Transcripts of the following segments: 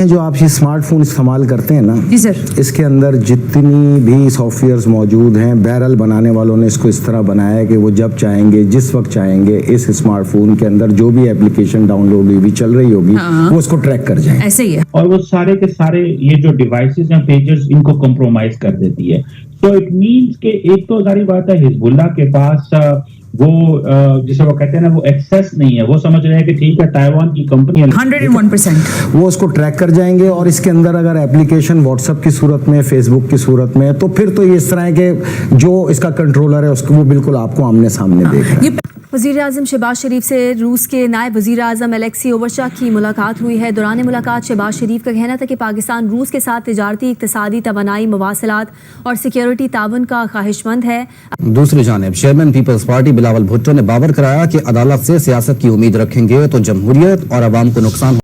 जो आप ये स्मार्टफोन इस्तेमाल करते हैं ना जी सर, इसके अंदर जितनी भी सॉफ्टवेयर्स मौजूद हैं, बहरहाल बनाने वालों ने इसको इस तरह बनाया है कि वो जब चाहेंगे जिस वक्त चाहेंगे इस स्मार्टफोन के अंदर जो भी एप्लीकेशन डाउनलोड हुई भी चल रही होगी वो उसको ट्रैक कर जाए। ऐसे ही है। और वो सारे के सारे ये जो डिवाइसेस हैं पेजेस इनको कंप्रोमाइज कर देती है। तो इट मींस कि एक तो सारी बात है हिजबुल्लाह के पास वो जिसे वो कहते हैं ना वो एक्सेस नहीं है। वो समझ रहे हैं कि ठीक है ताइवान की कंपनी 101% वो उसको ट्रैक कर जाएंगे और इसके अंदर अगर एप्लीकेशन व्हाट्सएप की सूरत में, फेसबुक की सूरत में, तो फिर तो ये इस तरह है कि जो इसका कंट्रोलर है उसको वो बिल्कुल आपको आमने सामने देख रहा है। वज़ीर-ए-आज़म शहबाज शरीफ से रूस के नायब वज़ीर-ए-आज़म एलेक्सी ओवरशा की मुलाकात हुई है। दौरान मुलाकात शहबाज शरीफ का कहना था कि पाकिस्तान रूस के साथ तिजारती, इक़्तिसादी, तवानाई, मवासलात और सिक्योरिटी ताउन का ख्वाहिशमंद है। दूसरी जानिब चेयरमैन पीपल्स पार्टी बिलावल भुट्टो ने बावर कराया कि अदालत से सियासत की उम्मीद रखेंगे तो जमहूरियत और अवाम को नुकसान।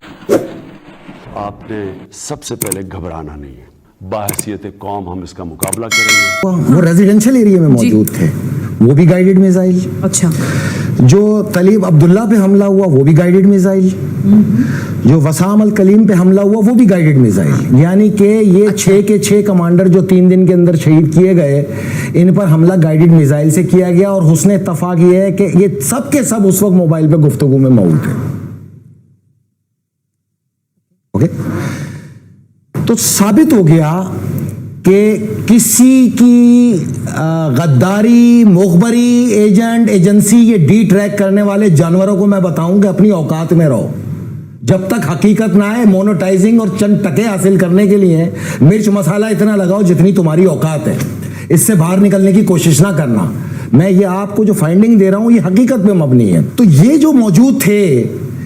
आपने सबसे पहले घबराना नहीं है, बाहसियत कौम हम इसका मुकाबला करेंगे। वो रेजिडेंशियल एरिया में मौजूद थे, वो भी गाइडेड मिसाइल। अच्छा, जो तलीब अब्दुल्ला पे हमला हुआ वो भी गाइडेड मिसाइल, जो वसाम अल कलीम पे हमला हुआ वो भी गाइडेड मिसाइल। यानी कि ये 6 के 6 कमांडर जो 3 दिन के अंदर शहीद किए गए, इन पर हमला गाइडेड मिसाइल से किया गया। और हुस्न इत्तफाक ये है कि ये सब के सब उस वक्त मोबाइल पे गुफ्तगू में मौजूद है। ओके, तो साबित हो गया कि किसी की गद्दारी, मुखबरी, एजेंट, एजेंसी, ये डी ट्रैक करने वाले जानवरों को मैं बताऊं कि अपनी औकात में रहो। जब तक हकीकत ना आए, मोनेटाइजिंग और चंद टके हासिल करने के लिए मिर्च मसाला इतना लगाओ जितनी तुम्हारी औकात है। इससे बाहर निकलने की कोशिश ना करना। मैं ये आपको जो फाइंडिंग दे रहा हूं ये हकीकत पे मबनी है। तो ये जो मौजूद थे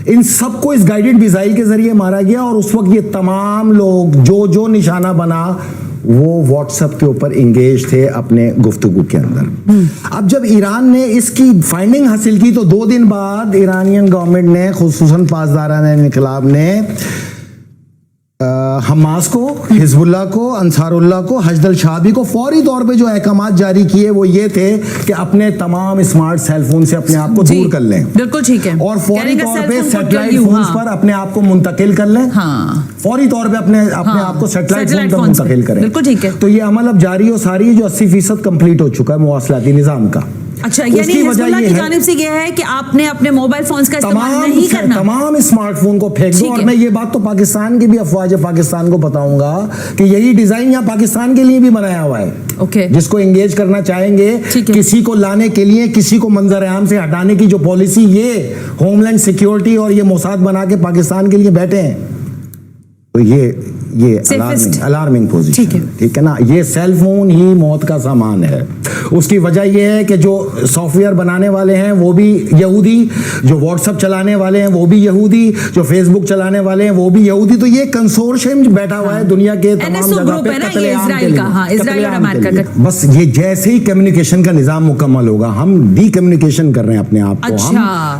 इन सबको इस गाइडेड मिसाइल के जरिए मारा गया। और उस वक्त ये तमाम लोग जो निशाना बना वो व्हाट्सएप के ऊपर इंगेज थे अपने गुफ्तगू के अंदर। अब जब ईरान ने इसकी फाइंडिंग हासिल की तो 2 दिन बाद ईरानियन गवर्नमेंट ने, खुसूसन पासदारान इंक़िलाब ने हमास को, हिजबुल्लाह को, अंसारुल्लाह को, हजदल शाबी को फौरी तौर पे जो अहकामात जारी किए वो ये थे कि अपने तमाम स्मार्ट सेलफोन से अपने आप को दूर कर लें। बिल्कुल ठीक है। और फौरी तौर पे सैटेलाइट फोन्स पर अपने आप को मुंतकिल कर लें। हाँ, फौरी तौर पे अपने आप को सैटेलाइट फोन पर मुंतकिल करें। बिल्कुल ठीक है। तो ये अमल अब जारी हो सारी है, जो 80% कंप्लीट हो चुका है मवासलाती निजाम का। अच्छा, यानी हिजबुल्लाह की जानिब से यह है कि आपने अपने मोबाइल फोन्स का इस्तेमाल नहीं करना, तमाम स्मार्टफोन को फेंक दो। और मैं ये बात तो पाकिस्तान की भी अफवाज पाकिस्तान को बताऊंगा कि यही डिजाइन यहाँ पाकिस्तान के लिए भी बनाया हुआ है। ओके, जिसको एंगेज करना चाहेंगे, किसी को लाने के लिए, किसी को मंजर आम से हटाने की जो पॉलिसी ये होमलैंड सिक्योरिटी और ये मोसाद बना के पाकिस्तान के लिए बैठे हैं, तो ये अलार्मिंग पोजीशन, ठीक है ना। ये सेल फोन ही मौत का सामान है। उसकी वजह यह है कि जो सॉफ्टवेयर बनाने वाले हैं वो भी यहूदी, जो व्हाट्सएप चलाने वाले हैं वो भी यहूदी, जो फेसबुक चलाने वाले हैं वो भी यहूदी। तो ये कंसोर्शियम बैठा हुआ है दुनिया के तमाम जगह पे कत्लेआम के लिए। बस ये जैसे ही कम्युनिकेशन का निजाम मुकम्मल होगा, हम डीकम्युनिकेशन कर रहे हैं अपने आप को।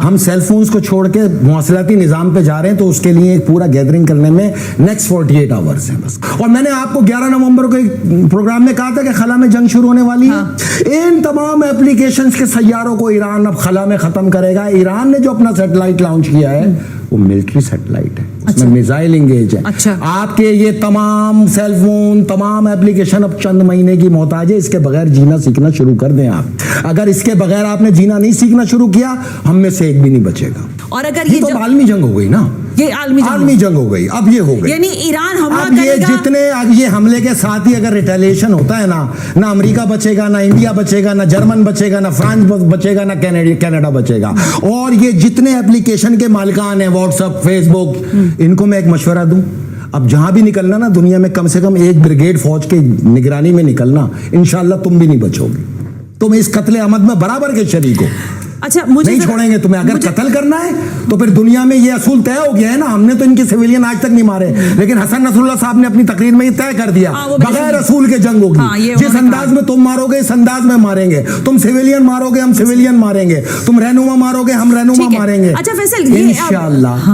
हम सेल फोन्स को छोड़ के मवासलाती निजाम पे जा रहे हैं। तो उसके लिए एक पूरा गैदरिंग करने में नेक्स्ट 48 आवर्स हैं बस। और मैंने आपको 11 नवंबर को एक प्रोग्राम में कहा था कि खला में जंग शुरू होने वाली है। इन तमाम एप्लीकेशंस के सैयारों को ईरान अब खला में खत्म करेगा। ईरान ने जो अपना सैटेलाइट लॉन्च किया है वो मिलिट्री सैटेलाइट है, उसमें मिसाइल इंगेज है। अच्छा। आपके ये तमाम सेलफोन, तमाम एप्लीकेशन अब चंद महीने की मोहताज है। इसके बगैर जीना सीखना शुरू कर दें आप। अगर इसके बगैर आपने जीना नहीं सीखना शुरू किया, हम में से एक भी नहीं बचेगा। और अगर ये तो आलमी जंग हो गई ना, ये आलमी जंग हो गई। अब ये हो गई, यानी ईरान हमला अब ये करेगा। जितने ये हमले के साथ ही अगर रिटेलिएशन होता है ना अमेरिका बचेगा, ना इंडिया बचेगा, ना जर्मन बचेगा, ना फ्रांस बचेगा, ना कनाडा बचेगा। और ये जितने एप्लीकेशन के मालिकान हैं, व्हाट्सएप, फेसबुक, इनको मैं एक मशवरा दूं, अब जहां भी निकलना ना दुनिया में कम से कम एक ब्रिगेड फौज के निगरानी में निकलना। इंशाल्लाह तुम भी नहीं बचोगे, तुम इस कत्ले अमद में बराबर के शरीक हो। अच्छा, मुझे नहीं छोड़ेंगे तुम्हें। अगर कत्ल करना है तो फिर दुनिया में ये असूल तय हो गया है ना। हमने तो इनके सिविलियन आज तक नहीं मारे, लेकिन हसन नसरुल्लाह साहब ने अपनी तकरीर में ये तय कर दिया, बगैर असूल के जंग होगी। जिस अंदाज में तुम मारोगे इस अंदाज में मारेंगे। तुम सिविलियन मारोगे हम सिविलियन मारेंगे, तुम रहनुमा मारोगे हम रहनुमा मारेंगे। अच्छा फैसल, इंशाअल्लाह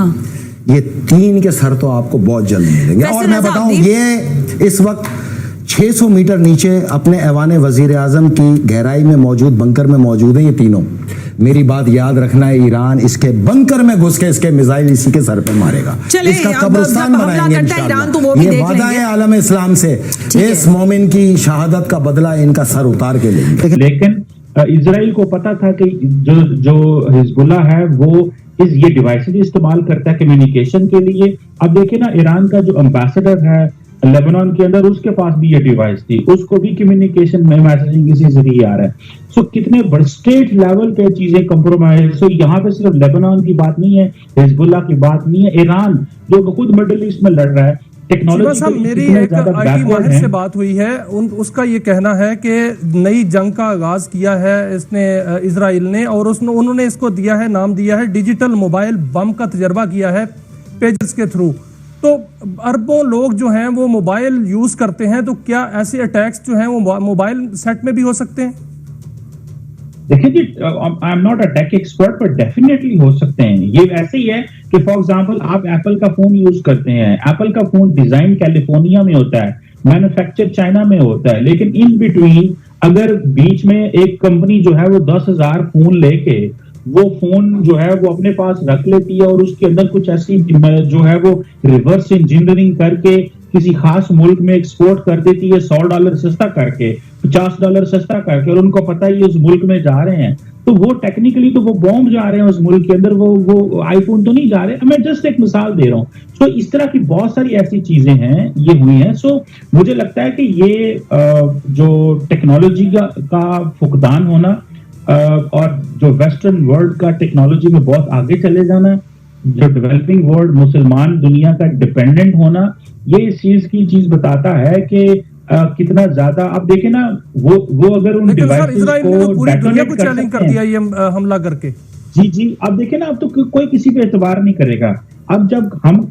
ये 3 के सर तो आपको बहुत जल्द मिलेंगे। और मैं बताऊं, ये इस वक्त 600 मीटर नीचे अपने ऐवान वजीर आजम की गहराई में मौजूद बंकर में मौजूद है ये तीनों। मेरी बात याद रखना है, ईरान इसके बंकर में घुस के इसके मिसाइल इसी के सर पे मारेगा, चलिए, इसका अब कब्रिस्तान जब हमला बनाएंगे करता है इंशाअल्लाह। ईरान, तो वो भी ये देख वादा लेंगे। है आलम इस्लाम से, इस मोमिन की शहादत का बदला इनका सर उतार के लेंगे। लेकिन इजराइल को पता था कि जो हिजबुल्लाह है वो ये डिवाइसेस इस्तेमाल करता है कम्युनिकेशन के लिए। अब देखिए ना, ईरान का जो एम्बेसडर है लेबनान के अंदर, उसके पास भी ये डिवाइस थी, उसको भी कम्युनिकेशन में मैसेजिंग इसी जरिए आ रहा है। सो कितने बड़े स्टेट लेवल पे चीजें कंप्रोमाइज। सो यहाँ पे सिर्फ लेबनान की बात नहीं है, हिजबुल्लाह की बात नहीं है, ईरान जो खुद मिडिल ईस्ट में लड़ रहा है, टेक्नोलॉजी मेरी एक आईटी माहिर से बात हुई है, उसका ये कहना है कि नई जंग का आगाज किया है इसने, इजराइल ने, और उन्होंने इसको दिया है, नाम दिया है डिजिटल मोबाइल बम का तजर्बा किया है पेजेस के थ्रू। तो अरबों लोग जो हैं वो मोबाइल यूज करते हैं, तो क्या ऐसे अटैक्स जो हैं वो मोबाइल सेट में भी हो सकते हैं? देखिए जी, I am not a tech expert, पर डेफिनेटली हो सकते हैं। ये ऐसे ही है कि फॉर एग्जांपल आप एप्पल का फोन यूज करते हैं, एप्पल का फोन डिजाइन कैलिफोर्निया में होता है, मैन्युफैक्चर चाइना में होता है, लेकिन इन बिटवीन अगर बीच में एक कंपनी जो है वो 10,000 फोन लेके वो फोन जो है वो अपने पास रख लेती है और उसके अंदर कुछ ऐसी जो है वो रिवर्स इंजीनियरिंग करके किसी खास मुल्क में एक्सपोर्ट कर देती है $100 सस्ता करके, $50 सस्ता करके, और उनको पता है उस मुल्क में जा रहे हैं, तो वो टेक्निकली तो वो बॉम्ब जा रहे हैं उस मुल्क के अंदर, वो आईफोन तो नहीं जा रहे। मैं जस्ट एक मिसाल दे रहा हूँ। सो इस तरह की बहुत सारी ऐसी चीजें हैं, ये हुई हैं। सो मुझे लगता है कि ये जो टेक्नोलॉजी का फुकदान होना और जो वेस्टर्न वर्ल्ड का टेक्नोलॉजी में बहुत आगे चले जाना, जो डेवलपिंग वर्ल्ड मुसलमान दुनिया का डिपेंडेंट होना, ये इस चीज की चीज बताता है कि कितना ज्यादा। आप देखें ना, वो अगर उन डिवाइसेस को पूरी दुनिया को चैलेंज कर दिया ये हमला करके। जी, अब देखें ना, अब तो कोई किसी पे एतबार नहीं करेगा। अब जब हम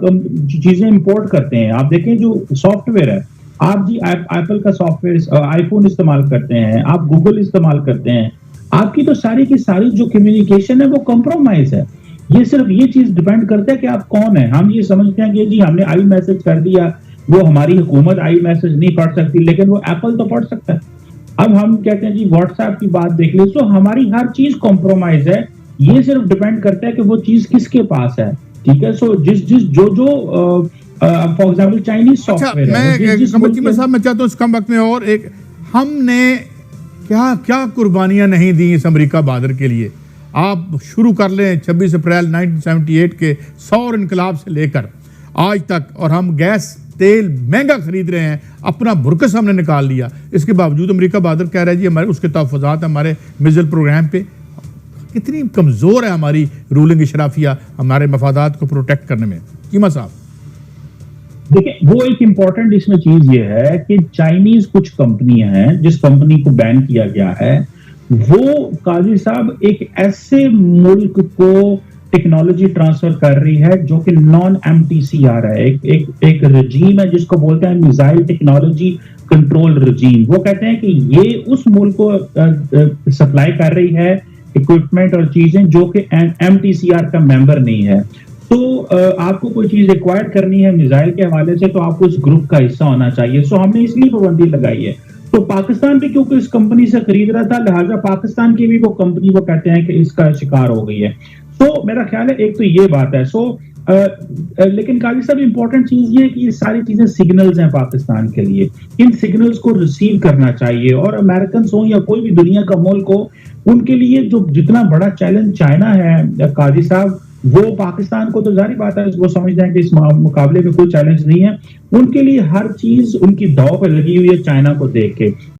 चीजें इंपोर्ट करते हैं, आप देखें जो सॉफ्टवेयर है, आप जी एप्पल का सॉफ्टवेयर, आईफोन इस्तेमाल करते हैं, आप गूगल इस्तेमाल करते हैं, आपकी तो सारी की सारी जो कम्युनिकेशन है वो कॉम्प्रोमाइज है। ये सिर्फ ये चीज डिपेंड करता है कि आप कौन है। हम ये समझते हैं कि जी हमने आई मैसेज कर दिया, वो हमारी हुकूमत आई मैसेज नहीं पढ़ सकती, लेकिन वो एप्पल तो पढ़ सकता है। अब हम कहते हैं जी व्हाट्सएप की बात देख ले, तो हमारी हर चीज कॉम्प्रोमाइज है। ये सिर्फ डिपेंड करता है कि वो चीज किसके पास है, ठीक है। सो जो फॉर एग्जाम्पल चाइनीज सॉफ्टवेयर साहब, मैं चाहता हूँ इस कम वक्त में और एक, हमने क्या कुर्बानियां नहीं दी इस अमेरिका बहादुर के लिए। आप शुरू कर लें 26 अप्रैल 1978 के सौर इनकलाब से लेकर आज तक, और हम गैस तेल महंगा खरीद रहे हैं, अपना बुरकस हमने निकाल लिया। इसके बावजूद अमेरिका बहादुर कह रहा है जी हमारे उसके तहफ़्फ़ुज़ात हमारे मिसाइल प्रोग्राम पे। कितनी कमज़ोर है हमारी रूलिंग इशराफिया हमारे मफादात को प्रोटेक्ट करने में। कीमा साहब देखिए, वो एक इम्पोर्टेंट इसमें चीज ये है कि चाइनीज कुछ कंपनियां हैं, जिस कंपनी को बैन किया गया है, वो काजी साहब एक ऐसे मुल्क को टेक्नोलॉजी ट्रांसफर कर रही है जो कि नॉन MTCR है। एक रजीम है जिसको बोलते हैं मिसाइल टेक्नोलॉजी कंट्रोल रजीम। वो कहते हैं कि ये उस मुल्क को सप्लाई कर रही है इक्विपमेंट और चीजें जो कि MTCR का मेंबर नहीं है। तो आपको कोई चीज रिक्वायर करनी है मिसाइल के हवाले से, तो आपको इस ग्रुप का हिस्सा होना चाहिए। सो हमने इसलिए पाबंदी लगाई है। तो पाकिस्तान भी क्योंकि इस कंपनी से खरीद रहा था, लिहाजा पाकिस्तान की भी वो कंपनी वो कहते हैं कि इसका शिकार हो गई है। तो मेरा ख्याल है एक तो ये बात है। सो लेकिन काजी साहब इंपॉर्टेंट चीज ये है कि ये सारी चीजें सिग्नल्स हैं पाकिस्तान के लिए। इन सिग्नल्स को रिसीव करना चाहिए, और अमेरिकन हो या कोई भी दुनिया का मुल्क हो, उनके लिए जो जितना बड़ा चैलेंज चाइना है काजी साहब, वो पाकिस्तान को तो जारी बात है, वो समझते हैं कि इस मुकाबले में कोई चैलेंज नहीं है। उनके लिए हर चीज उनकी दांव पे लगी हुई है चाइना को देख के।